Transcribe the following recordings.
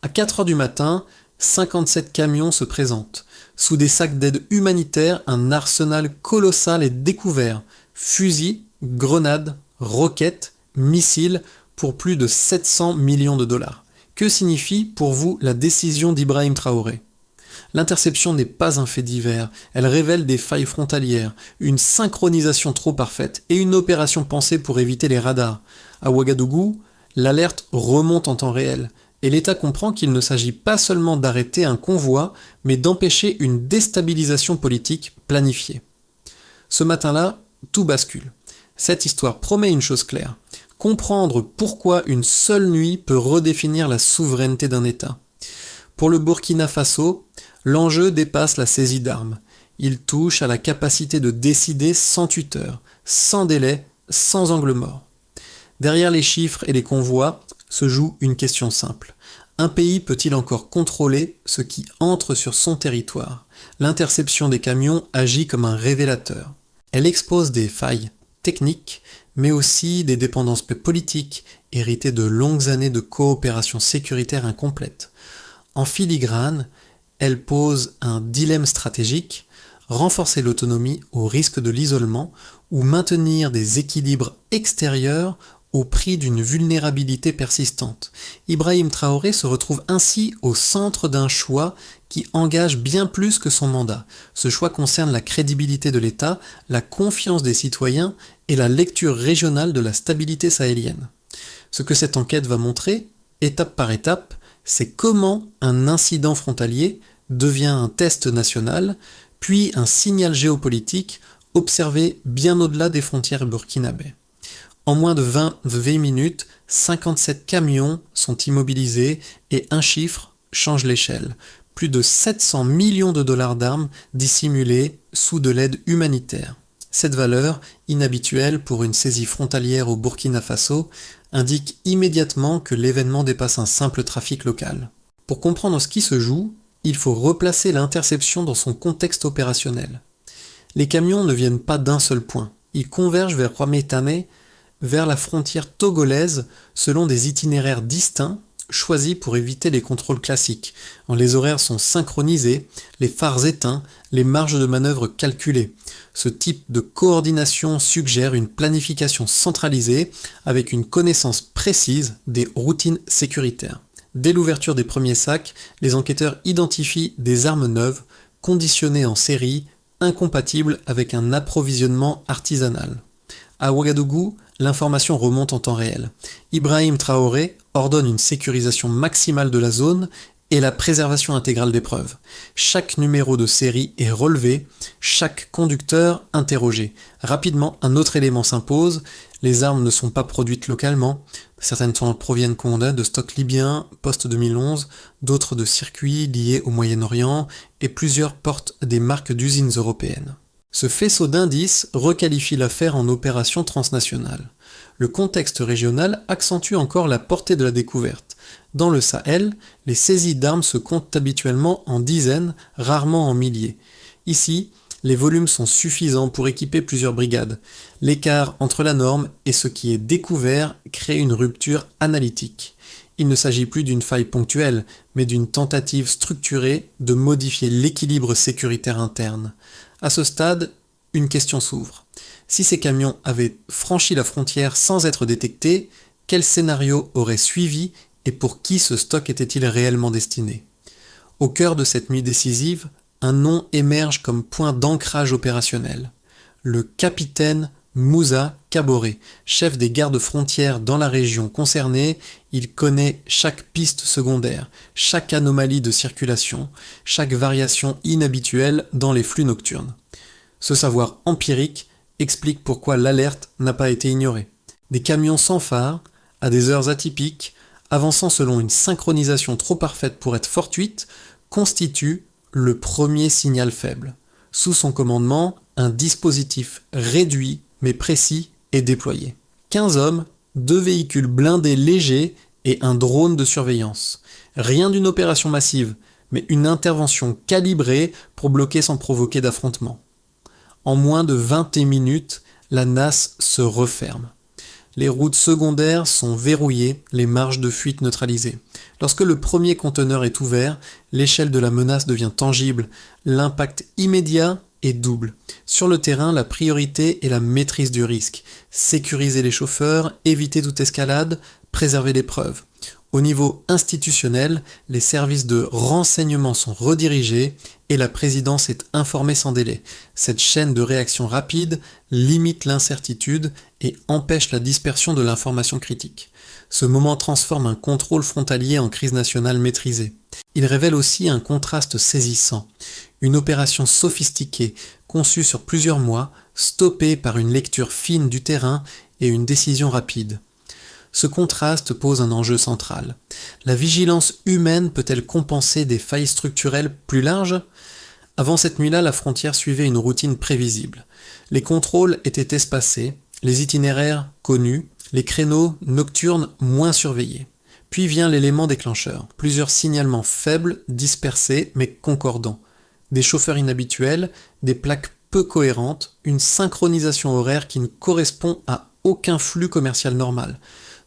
À 4 heures du matin, 57 camions se présentent. Sous des sacs d'aide humanitaire, un arsenal colossal est découvert. Fusils, grenades, roquettes, missiles pour plus de 700 millions de dollars. Que signifie pour vous la décision d'Ibrahim Traoré ? L'interception n'est pas un fait divers, elle révèle des failles frontalières, une synchronisation trop parfaite et une opération pensée pour éviter les radars. À Ouagadougou, l'alerte remonte en temps réel, et l'État comprend qu'il ne s'agit pas seulement d'arrêter un convoi, mais d'empêcher une déstabilisation politique planifiée. Ce matin-là, tout bascule. Cette histoire promet une chose claire, comprendre pourquoi une seule nuit peut redéfinir la souveraineté d'un État. Pour le Burkina Faso, l'enjeu dépasse la saisie d'armes. Il touche à la capacité de décider sans tuteur, sans délai, sans angle mort. Derrière les chiffres et les convois se joue une question simple. Un pays peut-il encore contrôler ce qui entre sur son territoire ? L'interception des camions agit comme un révélateur. Elle expose des failles techniques, mais aussi des dépendances politiques héritées de longues années de coopération sécuritaire incomplète. En filigrane, elle pose un dilemme stratégique, renforcer l'autonomie au risque de l'isolement ou maintenir des équilibres extérieurs au prix d'une vulnérabilité persistante. Ibrahim Traoré se retrouve ainsi au centre d'un choix qui engage bien plus que son mandat. Ce choix concerne la crédibilité de l'État, la confiance des citoyens et la lecture régionale de la stabilité sahélienne. Ce que cette enquête va montrer, étape par étape, c'est comment un incident frontalier devient un test national, puis un signal géopolitique observé bien au-delà des frontières burkinabées. En moins de 20 minutes, 57 camions sont immobilisés et un chiffre change l'échelle. Plus de 700 millions de dollars d'armes dissimulées sous de l'aide humanitaire. Cette valeur, inhabituelle pour une saisie frontalière au Burkina Faso, indique immédiatement que l'événement dépasse un simple trafic local. Pour comprendre ce qui se joue, il faut replacer l'interception dans son contexte opérationnel. Les camions ne viennent pas d'un seul point. Ils convergent vers Kwamétamé, vers la frontière togolaise selon des itinéraires distincts choisis pour éviter les contrôles classiques. Les horaires sont synchronisés, les phares éteints, les marges de manœuvre calculées. Ce type de coordination suggère une planification centralisée avec une connaissance précise des routines sécuritaires. Dès l'ouverture des premiers sacs, les enquêteurs identifient des armes neuves, conditionnées en série, incompatibles avec un approvisionnement artisanal. À Ouagadougou, l'information remonte en temps réel. Ibrahim Traoré ordonne une sécurisation maximale de la zone et la préservation intégrale des preuves. Chaque numéro de série est relevé, chaque conducteur interrogé. Rapidement, un autre élément s'impose, les armes ne sont pas produites localement, certaines proviennent de stocks libyens post-2011, d'autres de circuits liés au Moyen-Orient, et plusieurs portent des marques d'usines européennes. Ce faisceau d'indices requalifie l'affaire en opération transnationale. Le contexte régional accentue encore la portée de la découverte. Dans le Sahel, les saisies d'armes se comptent habituellement en dizaines, rarement en milliers. Ici, les volumes sont suffisants pour équiper plusieurs brigades. L'écart entre la norme et ce qui est découvert crée une rupture analytique. Il ne s'agit plus d'une faille ponctuelle, mais d'une tentative structurée de modifier l'équilibre sécuritaire interne. À ce stade, une question s'ouvre. Si ces camions avaient franchi la frontière sans être détectés, quel scénario aurait suivi et pour qui ce stock était-il réellement destiné ? Au cœur de cette nuit décisive, un nom émerge comme point d'ancrage opérationnel. Le capitaine Moussa Kaboré, chef des gardes-frontières dans la région concernée, il connaît chaque piste secondaire, chaque anomalie de circulation, chaque variation inhabituelle dans les flux nocturnes. Ce savoir empirique explique pourquoi l'alerte n'a pas été ignorée. Des camions sans phare, à des heures atypiques, avançant selon une synchronisation trop parfaite pour être fortuite, constituent le premier signal faible. Sous son commandement, un dispositif réduit mais précis est déployé. 15 hommes, 2 véhicules blindés légers et un drone de surveillance. Rien d'une opération massive, mais une intervention calibrée pour bloquer sans provoquer d'affrontement. En moins de 20 minutes, la nasse se referme. Les routes secondaires sont verrouillées, les marges de fuite neutralisées. Lorsque le premier conteneur est ouvert, l'échelle de la menace devient tangible, l'impact immédiat est double. Sur le terrain, la priorité est la maîtrise du risque. Sécuriser les chauffeurs, éviter toute escalade, préserver les preuves. Au niveau institutionnel, les services de renseignement sont redirigés et la présidence est informée sans délai. Cette chaîne de réaction rapide limite l'incertitude et empêche la dispersion de l'information critique. Ce moment transforme un contrôle frontalier en crise nationale maîtrisée. Il révèle aussi un contraste saisissant. Une opération sophistiquée, conçue sur plusieurs mois, stoppée par une lecture fine du terrain et une décision rapide. Ce contraste pose un enjeu central. La vigilance humaine peut-elle compenser des failles structurelles plus larges ? Avant cette nuit-là, la frontière suivait une routine prévisible. Les contrôles étaient espacés, les itinéraires connus, les créneaux nocturnes moins surveillés. Puis vient l'élément déclencheur. Plusieurs signalements faibles, dispersés, mais concordants. Des chauffeurs inhabituels, des plaques peu cohérentes, une synchronisation horaire qui ne correspond à aucun flux commercial normal.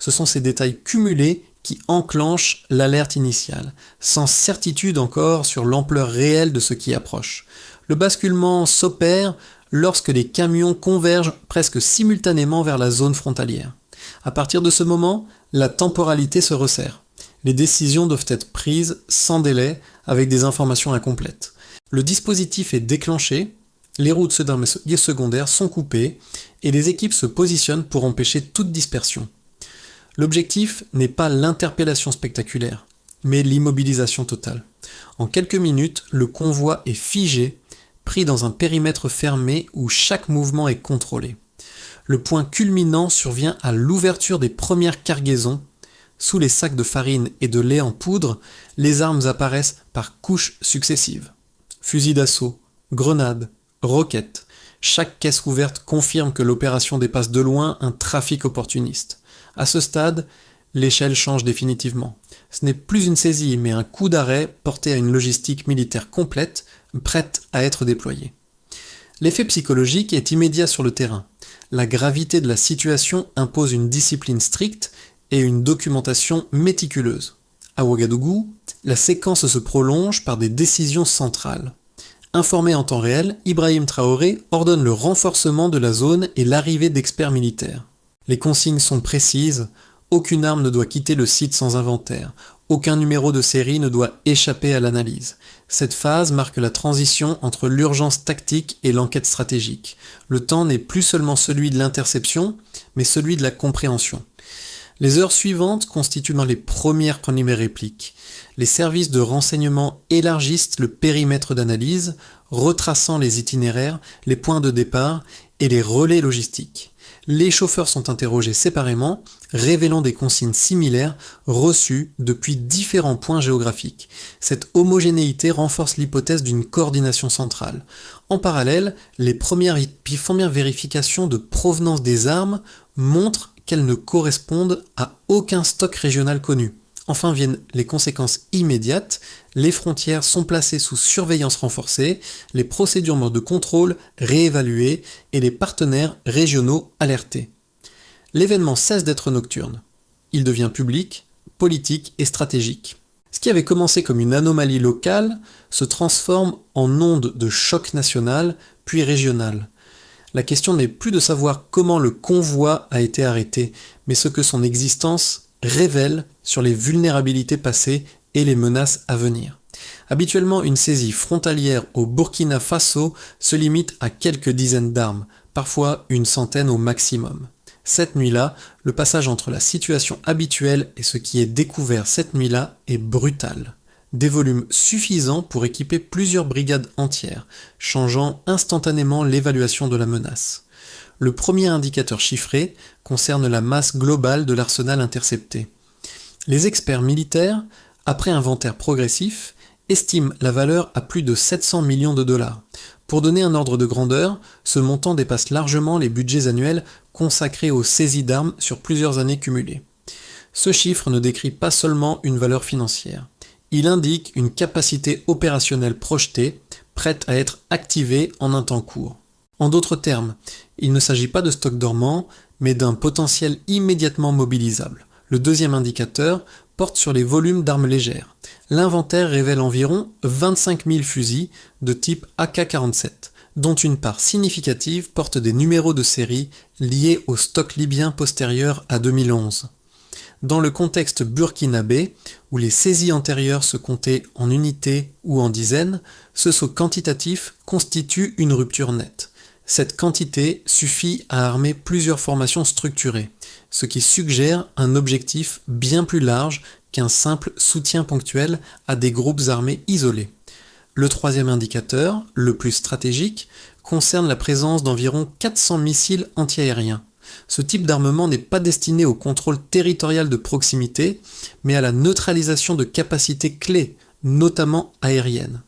Ce sont ces détails cumulés qui enclenchent l'alerte initiale, sans certitude encore sur l'ampleur réelle de ce qui approche. Le basculement s'opère lorsque les camions convergent presque simultanément vers la zone frontalière. À partir de ce moment, la temporalité se resserre. Les décisions doivent être prises sans délai, avec des informations incomplètes. Le dispositif est déclenché, les routes secondaires sont coupées, et les équipes se positionnent pour empêcher toute dispersion. L'objectif n'est pas l'interpellation spectaculaire, mais l'immobilisation totale. En quelques minutes, le convoi est figé, pris dans un périmètre fermé où chaque mouvement est contrôlé. Le point culminant survient à l'ouverture des premières cargaisons. Sous les sacs de farine et de lait en poudre, les armes apparaissent par couches successives. Fusils d'assaut, grenades, roquettes. Chaque caisse ouverte confirme que l'opération dépasse de loin un trafic opportuniste. À ce stade, l'échelle change définitivement. Ce n'est plus une saisie, mais un coup d'arrêt porté à une logistique militaire complète, prête à être déployée. L'effet psychologique est immédiat sur le terrain. La gravité de la situation impose une discipline stricte et une documentation méticuleuse. À Ouagadougou, la séquence se prolonge par des décisions centrales. Informé en temps réel, Ibrahim Traoré ordonne le renforcement de la zone et l'arrivée d'experts militaires. Les consignes sont précises, aucune arme ne doit quitter le site sans inventaire, aucun numéro de série ne doit échapper à l'analyse. Cette phase marque la transition entre l'urgence tactique et l'enquête stratégique. Le temps n'est plus seulement celui de l'interception, mais celui de la compréhension. Les heures suivantes constituent dans les premières répliques. Les services de renseignement élargissent le périmètre d'analyse, retraçant les itinéraires, les points de départ et les relais logistiques. Les chauffeurs sont interrogés séparément, révélant des consignes similaires reçues depuis différents points géographiques. Cette homogénéité renforce l'hypothèse d'une coordination centrale. En parallèle, les premières vérifications de provenance des armes montrent qu'elles ne correspondent à aucun stock régional connu. Enfin viennent les conséquences immédiates, les frontières sont placées sous surveillance renforcée, les procédures de contrôle réévaluées et les partenaires régionaux alertés. L'événement cesse d'être nocturne. Il devient public, politique et stratégique. Ce qui avait commencé comme une anomalie locale se transforme en onde de choc national, puis régional. La question n'est plus de savoir comment le convoi a été arrêté, mais ce que son existence révèle sur les vulnérabilités passées et les menaces à venir. Habituellement, une saisie frontalière au Burkina Faso se limite à quelques dizaines d'armes, parfois une centaine au maximum. Cette nuit-là, le passage entre la situation habituelle et ce qui est découvert cette nuit-là est brutal. Des volumes suffisants pour équiper plusieurs brigades entières, changeant instantanément l'évaluation de la menace. Le premier indicateur chiffré concerne la masse globale de l'arsenal intercepté. Les experts militaires, après inventaire progressif, estiment la valeur à plus de 700 millions de dollars. Pour donner un ordre de grandeur, ce montant dépasse largement les budgets annuels consacrés aux saisies d'armes sur plusieurs années cumulées. Ce chiffre ne décrit pas seulement une valeur financière. Il indique une capacité opérationnelle projetée, prête à être activée en un temps court. En d'autres termes, il ne s'agit pas de stock dormant, mais d'un potentiel immédiatement mobilisable. Le deuxième indicateur porte sur les volumes d'armes légères. L'inventaire révèle environ 25 000 fusils de type AK-47, dont une part significative porte des numéros de série liés au stock libyen postérieur à 2011. Dans le contexte burkinabé, où les saisies antérieures se comptaient en unités ou en dizaines, ce saut quantitatif constitue une rupture nette. Cette quantité suffit à armer plusieurs formations structurées, ce qui suggère un objectif bien plus large qu'un simple soutien ponctuel à des groupes armés isolés. Le troisième indicateur, le plus stratégique, concerne la présence d'environ 400 missiles antiaériens. Ce type d'armement n'est pas destiné au contrôle territorial de proximité, mais à la neutralisation de capacités clés, notamment aériennes.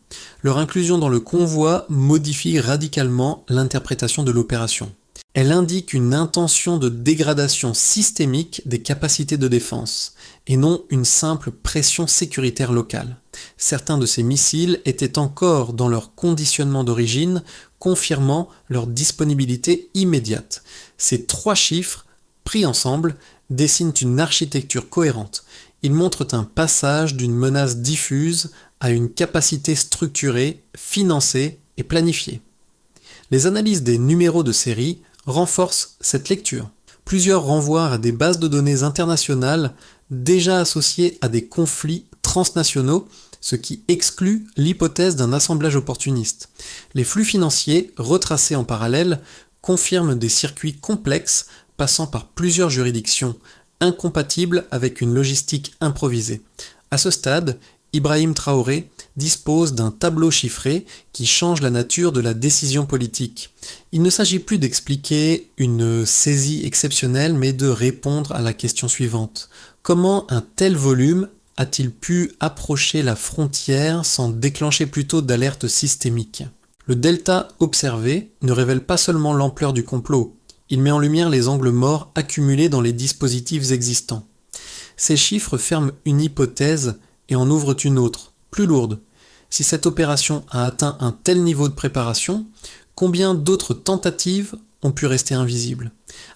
Leur inclusion dans le convoi modifie radicalement l'interprétation de l'opération. Elle indique une intention de dégradation systémique des capacités de défense, et non une simple pression sécuritaire locale. Certains de ces missiles étaient encore dans leur conditionnement d'origine, confirmant leur disponibilité immédiate. Ces trois chiffres, pris ensemble, dessinent une architecture cohérente. Ils montrent un passage d'une menace diffuse à une capacité structurée, financée et planifiée. Les analyses des numéros de série renforcent cette lecture. Plusieurs renvoient à des bases de données internationales déjà associées à des conflits transnationaux, ce qui exclut l'hypothèse d'un assemblage opportuniste. Les flux financiers, retracés en parallèle, confirment des circuits complexes passant par plusieurs juridictions, incompatibles avec une logistique improvisée. À ce stade, Ibrahim Traoré dispose d'un tableau chiffré qui change la nature de la décision politique. Il ne s'agit plus d'expliquer une saisie exceptionnelle, mais de répondre à la question suivante. Comment un tel volume a-t-il pu approcher la frontière sans déclencher plutôt d'alerte systémique ? Le delta observé ne révèle pas seulement l'ampleur du complot, il met en lumière les angles morts accumulés dans les dispositifs existants. Ces chiffres ferment une hypothèse et en ouvrent une autre, plus lourde. Si cette opération a atteint un tel niveau de préparation, combien d'autres tentatives ont pu rester invisibles ?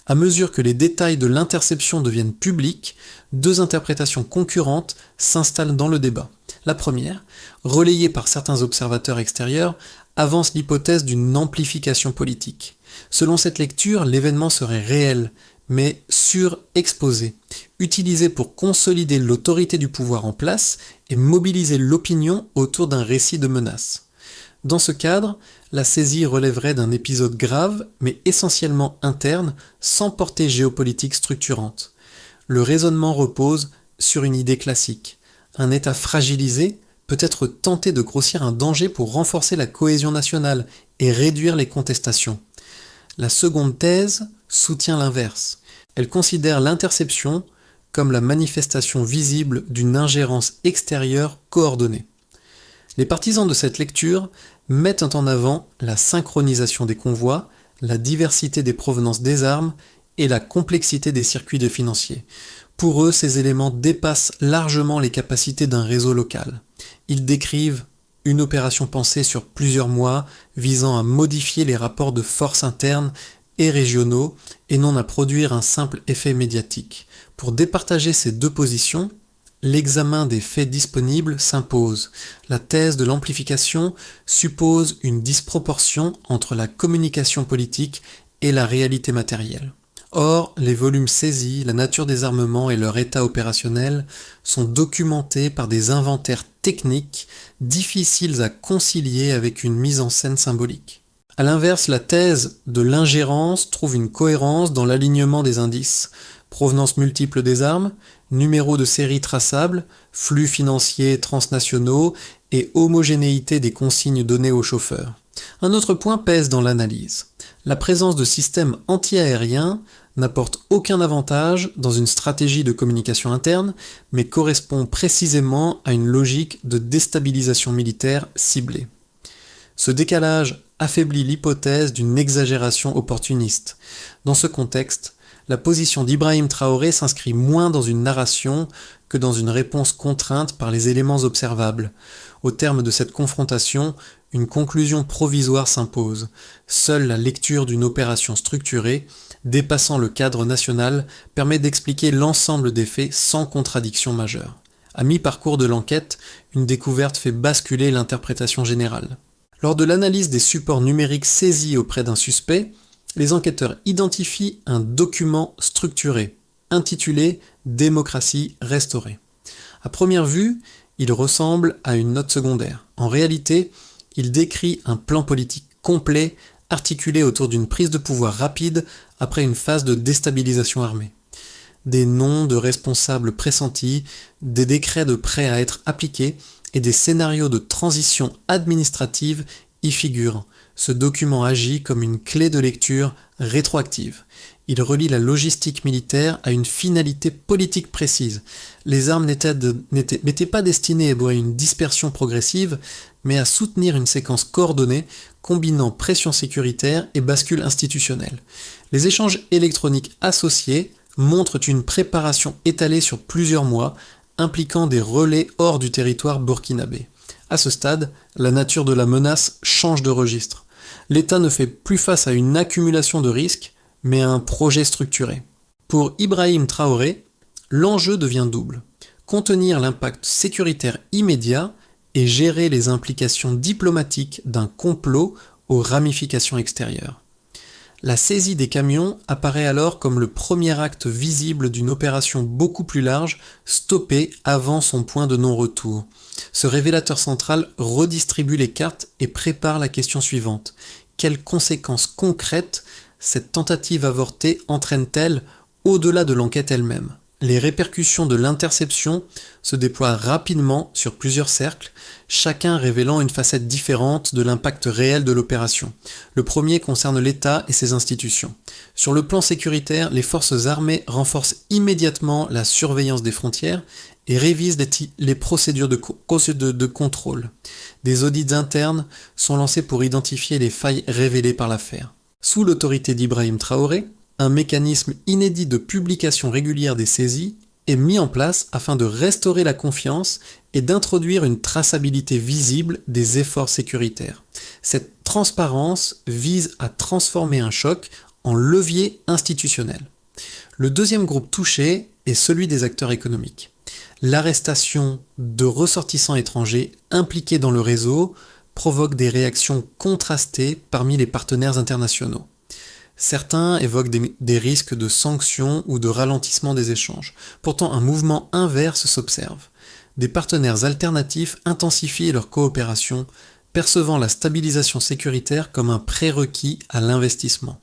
À mesure que les détails de l'interception deviennent publics, deux interprétations concurrentes s'installent dans le débat. La première, relayée par certains observateurs extérieurs, avance l'hypothèse d'une amplification politique. Selon cette lecture, l'événement serait réel, mais surexposé, utilisé pour consolider l'autorité du pouvoir en place et mobiliser l'opinion autour d'un récit de menace. Dans ce cadre, la saisie relèverait d'un épisode grave, mais essentiellement interne, sans portée géopolitique structurante. Le raisonnement repose sur une idée classique. Un État fragilisé peut être tenté de grossir un danger pour renforcer la cohésion nationale et réduire les contestations. La seconde thèse soutient l'inverse. Elle considère l'interception comme la manifestation visible d'une ingérence extérieure coordonnée. Les partisans de cette lecture mettent en avant la synchronisation des convois, la diversité des provenances des armes et la complexité des circuits de financiers. Pour eux, ces éléments dépassent largement les capacités d'un réseau local. Ils décrivent une opération pensée sur plusieurs mois visant à modifier les rapports de force internes et régionaux et non à produire un simple effet médiatique. Pour départager ces deux positions, l'examen des faits disponibles s'impose. La thèse de l'amplification suppose une disproportion entre la communication politique et la réalité matérielle. Or, les volumes saisis, la nature des armements et leur état opérationnel sont documentés par des inventaires techniques difficiles à concilier avec une mise en scène symbolique. A l'inverse, la thèse de l'ingérence trouve une cohérence dans l'alignement des indices, provenance multiple des armes, numéro de série traçable, flux financiers transnationaux et homogénéité des consignes données aux chauffeurs. Un autre point pèse dans l'analyse. La présence de systèmes anti-aériens n'apporte aucun avantage dans une stratégie de communication interne, mais correspond précisément à une logique de déstabilisation militaire ciblée. Ce décalage affaiblit l'hypothèse d'une exagération opportuniste. Dans ce contexte, la position d'Ibrahim Traoré s'inscrit moins dans une narration que dans une réponse contrainte par les éléments observables. Au terme de cette confrontation, une conclusion provisoire s'impose. Seule la lecture d'une opération structurée, dépassant le cadre national, permet d'expliquer l'ensemble des faits sans contradiction majeure. À mi-parcours de l'enquête, une découverte fait basculer l'interprétation générale. Lors de l'analyse des supports numériques saisis auprès d'un suspect, les enquêteurs identifient un document structuré, intitulé « Démocratie restaurée ». À première vue, il ressemble à une note secondaire. En réalité, il décrit un plan politique complet, articulé autour d'une prise de pouvoir rapide après une phase de déstabilisation armée. Des noms de responsables pressentis, des décrets de prêts à être appliqués et des scénarios de transition administrative y figurent. Ce document agit comme une clé de lecture rétroactive. Il relie la logistique militaire à une finalité politique précise. Les armes n'étaient pas destinées à une dispersion progressive, mais à soutenir une séquence coordonnée combinant pression sécuritaire et bascule institutionnelle. Les échanges électroniques associés montrent une préparation étalée sur plusieurs mois, impliquant des relais hors du territoire burkinabé. À ce stade, la nature de la menace change de registre. L'État ne fait plus face à une accumulation de risques, mais à un projet structuré. Pour Ibrahim Traoré, l'enjeu devient double. Contenir l'impact sécuritaire immédiat et gérer les implications diplomatiques d'un complot aux ramifications extérieures. La saisie des camions apparaît alors comme le premier acte visible d'une opération beaucoup plus large, stoppée avant son point de non-retour. Ce révélateur central redistribue les cartes et prépare la question suivante. Quelles conséquences concrètes cette tentative avortée entraîne-t-elle au-delà de l'enquête elle-même ? Les répercussions de l'interception se déploient rapidement sur plusieurs cercles, chacun révélant une facette différente de l'impact réel de l'opération. Le premier concerne l'État et ses institutions. Sur le plan sécuritaire, les forces armées renforcent immédiatement la surveillance des frontières et révisent les procédures de contrôle. Des audits internes sont lancés pour identifier les failles révélées par l'affaire. Sous l'autorité d'Ibrahim Traoré, un mécanisme inédit de publication régulière des saisies est mis en place afin de restaurer la confiance et d'introduire une traçabilité visible des efforts sécuritaires. Cette transparence vise à transformer un choc en levier institutionnel. Le deuxième groupe touché est celui des acteurs économiques. L'arrestation de ressortissants étrangers impliqués dans le réseau provoque des réactions contrastées parmi les partenaires internationaux. Certains évoquent des risques de sanctions ou de ralentissement des échanges. Pourtant, un mouvement inverse s'observe. Des partenaires alternatifs intensifient leur coopération, percevant la stabilisation sécuritaire comme un prérequis à l'investissement.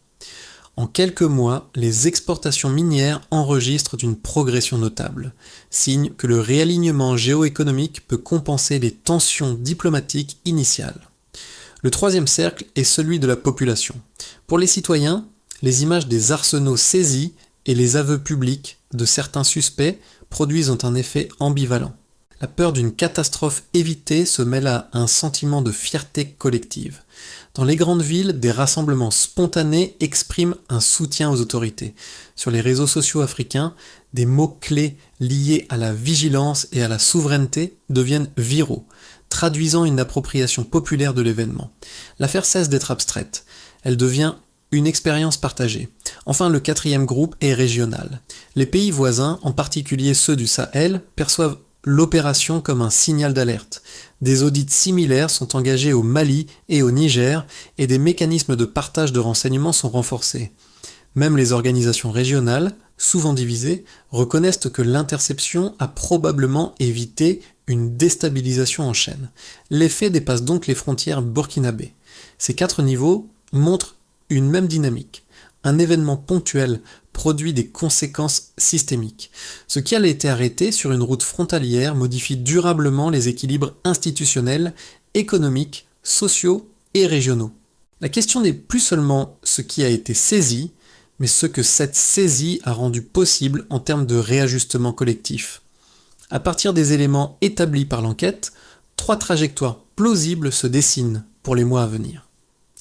En quelques mois, les exportations minières enregistrent une progression notable, signe que le réalignement géoéconomique peut compenser les tensions diplomatiques initiales. Le troisième cercle est celui de la population. Pour les citoyens, les images des arsenaux saisis et les aveux publics de certains suspects produisent un effet ambivalent. La peur d'une catastrophe évitée se mêle à un sentiment de fierté collective. Dans les grandes villes, des rassemblements spontanés expriment un soutien aux autorités. Sur les réseaux sociaux africains, des mots-clés liés à la vigilance et à la souveraineté deviennent viraux, traduisant une appropriation populaire de l'événement. L'affaire cesse d'être abstraite, elle devient une expérience partagée. Enfin, le quatrième groupe est régional. Les pays voisins, en particulier ceux du Sahel, perçoivent l'opération comme un signal d'alerte. Des audits similaires sont engagés au Mali et au Niger et des mécanismes de partage de renseignements sont renforcés. Même les organisations régionales, souvent divisées, reconnaissent que l'interception a probablement évité une déstabilisation en chaîne. L'effet dépasse donc les frontières burkinabées. Ces 4 niveaux montrent une même dynamique. Un événement ponctuel produit des conséquences systémiques. Ce qui a été arrêté sur une route frontalière modifie durablement les équilibres institutionnels, économiques, sociaux et régionaux. La question n'est plus seulement ce qui a été saisi, mais ce que cette saisie a rendu possible en termes de réajustement collectif. À partir des éléments établis par l'enquête, 3 trajectoires plausibles se dessinent pour les mois à venir.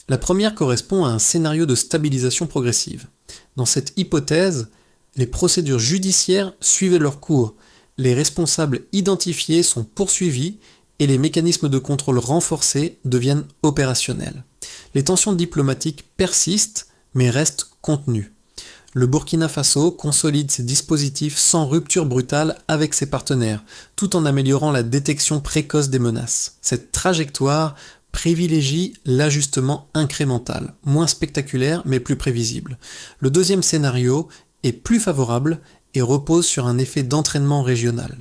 La première correspond à un scénario de stabilisation progressive. Dans cette hypothèse, les procédures judiciaires suivaient leur cours, les responsables identifiés sont poursuivis et les mécanismes de contrôle renforcés deviennent opérationnels. Les tensions diplomatiques persistent mais restent contenues. Le Burkina Faso consolide ses dispositifs sans rupture brutale avec ses partenaires, tout en améliorant la détection précoce des menaces. Cette trajectoire privilégie l'ajustement incrémental, moins spectaculaire mais plus prévisible. Le deuxième scénario est plus favorable et repose sur un effet d'entraînement régional.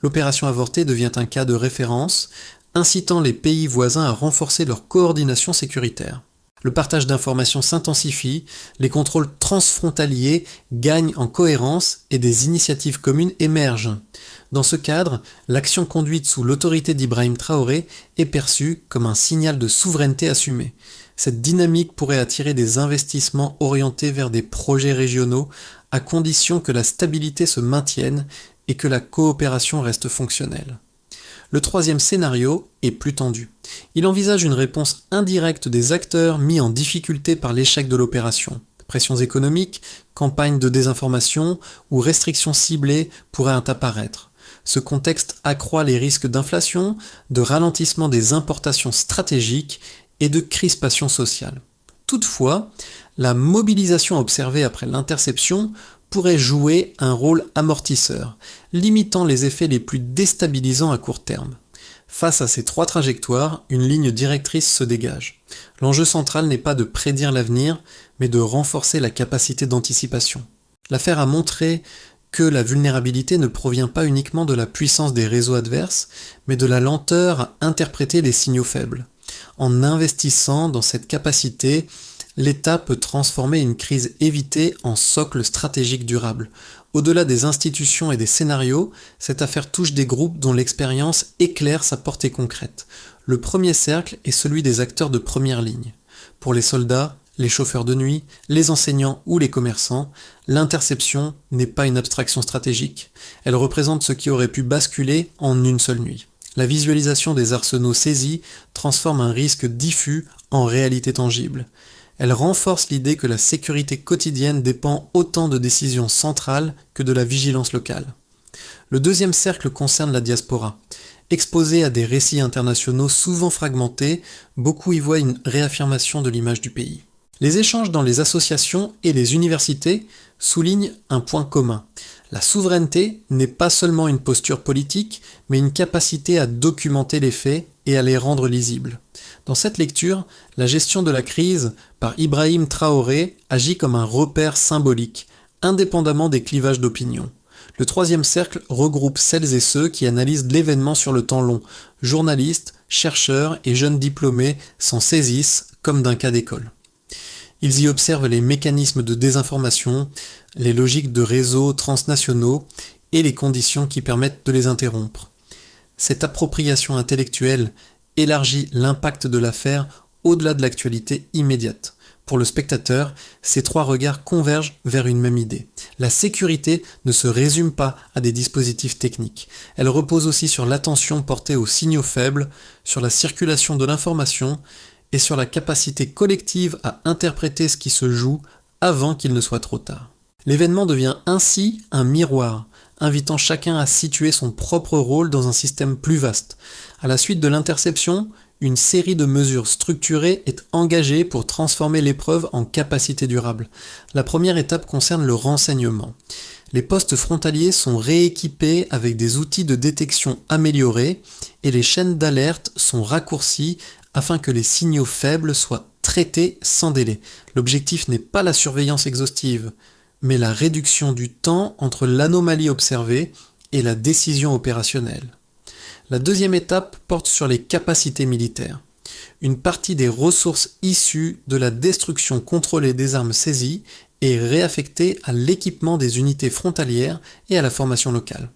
L'opération avortée devient un cas de référence, incitant les pays voisins à renforcer leur coordination sécuritaire. Le partage d'informations s'intensifie, les contrôles transfrontaliers gagnent en cohérence et des initiatives communes émergent. Dans ce cadre, l'action conduite sous l'autorité d'Ibrahim Traoré est perçue comme un signal de souveraineté assumée. Cette dynamique pourrait attirer des investissements orientés vers des projets régionaux à condition que la stabilité se maintienne et que la coopération reste fonctionnelle. Le troisième scénario est plus tendu. Il envisage une réponse indirecte des acteurs mis en difficulté par l'échec de l'opération. Pressions économiques, campagnes de désinformation ou restrictions ciblées pourraient apparaître. Ce contexte accroît les risques d'inflation, de ralentissement des importations stratégiques et de crispation sociale. Toutefois, la mobilisation observée après l'interception pourrait jouer un rôle amortisseur, limitant les effets les plus déstabilisants à court terme. Face à ces trois trajectoires, une ligne directrice se dégage. L'enjeu central n'est pas de prédire l'avenir, mais de renforcer la capacité d'anticipation. L'affaire a montré que la vulnérabilité ne provient pas uniquement de la puissance des réseaux adverses, mais de la lenteur à interpréter les signaux faibles. En investissant dans cette capacité, l'État peut transformer une crise évitée en socle stratégique durable. Au-delà des institutions et des scénarios, cette affaire touche des groupes dont l'expérience éclaire sa portée concrète. Le premier cercle est celui des acteurs de première ligne. Pour les soldats, les chauffeurs de nuit, les enseignants ou les commerçants, l'interception n'est pas une abstraction stratégique. Elle représente ce qui aurait pu basculer en une seule nuit. La visualisation des arsenaux saisis transforme un risque diffus en réalité tangible. Elle renforce l'idée que la sécurité quotidienne dépend autant de décisions centrales que de la vigilance locale. Le deuxième cercle concerne la diaspora. Exposée à des récits internationaux souvent fragmentés, beaucoup y voient une réaffirmation de l'image du pays. Les échanges dans les associations et les universités soulignent un point commun. La souveraineté n'est pas seulement une posture politique, mais une capacité à documenter les faits et à les rendre lisibles. Dans cette lecture, la gestion de la crise par Ibrahim Traoré agit comme un repère symbolique, indépendamment des clivages d'opinion. Le troisième cercle regroupe celles et ceux qui analysent l'événement sur le temps long. Journalistes, chercheurs et jeunes diplômés s'en saisissent comme d'un cas d'école. Ils y observent les mécanismes de désinformation, les logiques de réseaux transnationaux et les conditions qui permettent de les interrompre. Cette appropriation intellectuelle élargit l'impact de l'affaire au-delà de l'actualité immédiate. Pour le spectateur, ces trois regards convergent vers une même idée. La sécurité ne se résume pas à des dispositifs techniques. Elle repose aussi sur l'attention portée aux signaux faibles, sur la circulation de l'information et sur la capacité collective à interpréter ce qui se joue avant qu'il ne soit trop tard. L'événement devient ainsi un miroir, invitant chacun à situer son propre rôle dans un système plus vaste. À la suite de l'interception, une série de mesures structurées est engagée pour transformer l'épreuve en capacité durable. La première étape concerne le renseignement. Les postes frontaliers sont rééquipés avec des outils de détection améliorés et les chaînes d'alerte sont raccourcies afin que les signaux faibles soient traités sans délai. L'objectif n'est pas la surveillance exhaustive, mais la réduction du temps entre l'anomalie observée et la décision opérationnelle. La deuxième étape porte sur les capacités militaires. Une partie des ressources issues de la destruction contrôlée des armes saisies est réaffectée à l'équipement des unités frontalières et à la formation locale.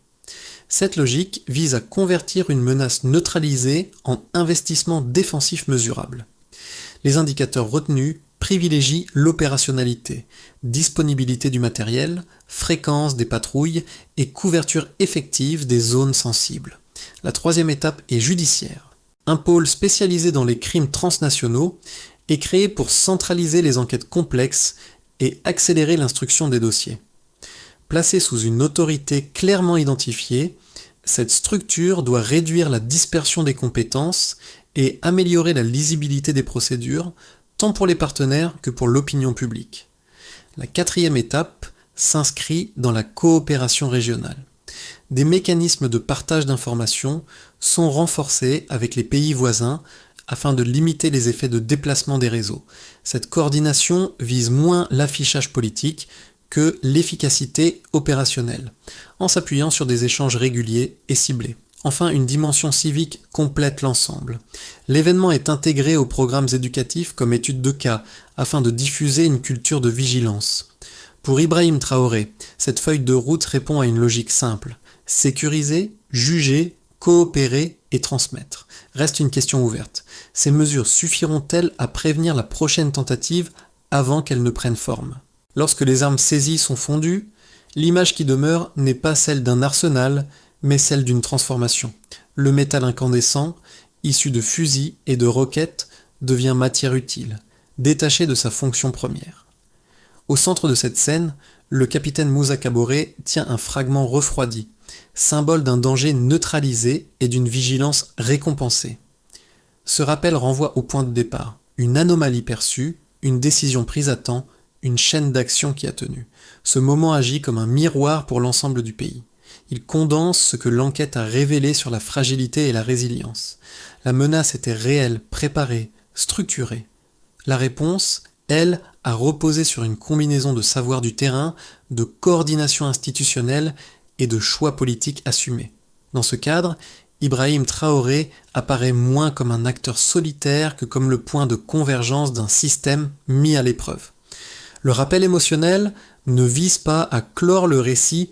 Cette logique vise à convertir une menace neutralisée en investissement défensif mesurable. Les indicateurs retenus privilégient l'opérationnalité, disponibilité du matériel, fréquence des patrouilles et couverture effective des zones sensibles. La troisième étape est judiciaire. Un pôle spécialisé dans les crimes transnationaux est créé pour centraliser les enquêtes complexes et accélérer l'instruction des dossiers. Placée sous une autorité clairement identifiée, cette structure doit réduire la dispersion des compétences et améliorer la lisibilité des procédures, tant pour les partenaires que pour l'opinion publique. La quatrième étape s'inscrit dans la coopération régionale. Des mécanismes de partage d'informations sont renforcés avec les pays voisins afin de limiter les effets de déplacement des réseaux. Cette coordination vise moins l'affichage politique que l'efficacité opérationnelle, en s'appuyant sur des échanges réguliers et ciblés. Enfin, une dimension civique complète l'ensemble. L'événement est intégré aux programmes éducatifs comme étude de cas, afin de diffuser une culture de vigilance. Pour Ibrahim Traoré, cette feuille de route répond à une logique simple. Sécuriser, juger, coopérer et transmettre. Reste une question ouverte. Ces mesures suffiront-elles à prévenir la prochaine tentative avant qu'elle ne prenne forme ? Lorsque les armes saisies sont fondues, l'image qui demeure n'est pas celle d'un arsenal, mais celle d'une transformation. Le métal incandescent, issu de fusils et de roquettes, devient matière utile, détaché de sa fonction première. Au centre de cette scène, le capitaine Moussa Kaboré tient un fragment refroidi, symbole d'un danger neutralisé et d'une vigilance récompensée. Ce rappel renvoie au point de départ, une anomalie perçue, une décision prise à temps, une chaîne d'action qui a tenu. Ce moment agit comme un miroir pour l'ensemble du pays. Il condense ce que l'enquête a révélé sur la fragilité et la résilience. La menace était réelle, préparée, structurée. La réponse, elle, a reposé sur une combinaison de savoir du terrain, de coordination institutionnelle et de choix politiques assumés. Dans ce cadre, Ibrahim Traoré apparaît moins comme un acteur solitaire que comme le point de convergence d'un système mis à l'épreuve. Le rappel émotionnel ne vise pas à clore le récit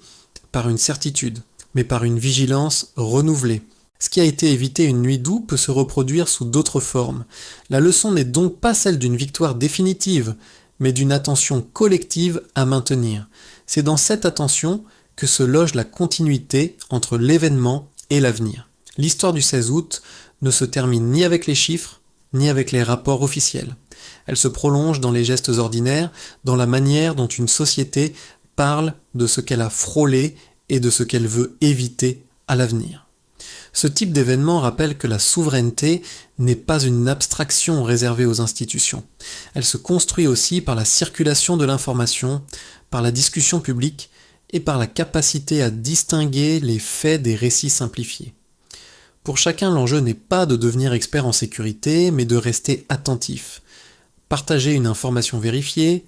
par une certitude, mais par une vigilance renouvelée. Ce qui a été évité une nuit d'août peut se reproduire sous d'autres formes. La leçon n'est donc pas celle d'une victoire définitive, mais d'une attention collective à maintenir. C'est dans cette attention que se loge la continuité entre l'événement et l'avenir. L'histoire du 16 août ne se termine ni avec les chiffres, ni avec les rapports officiels. Elle se prolonge dans les gestes ordinaires, dans la manière dont une société parle de ce qu'elle a frôlé et de ce qu'elle veut éviter à l'avenir. Ce type d'événement rappelle que la souveraineté n'est pas une abstraction réservée aux institutions. Elle se construit aussi par la circulation de l'information, par la discussion publique et par la capacité à distinguer les faits des récits simplifiés. Pour chacun, l'enjeu n'est pas de devenir expert en sécurité, mais de rester attentif. Partager une information vérifiée,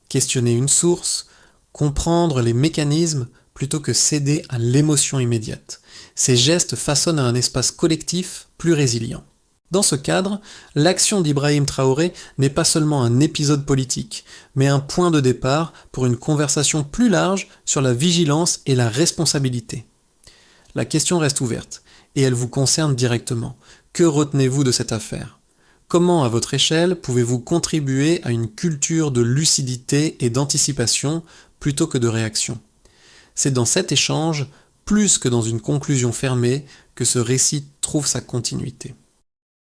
questionner une source, comprendre les mécanismes plutôt que céder à l'émotion immédiate. Ces gestes façonnent un espace collectif plus résilient. Dans ce cadre, l'action d'Ibrahim Traoré n'est pas seulement un épisode politique, mais un point de départ pour une conversation plus large sur la vigilance et la responsabilité. La question reste ouverte, et elle vous concerne directement. Que retenez-vous de cette affaire ? Comment, à votre échelle, pouvez-vous contribuer à une culture de lucidité et d'anticipation plutôt que de réaction ? C'est dans cet échange, plus que dans une conclusion fermée, que ce récit trouve sa continuité.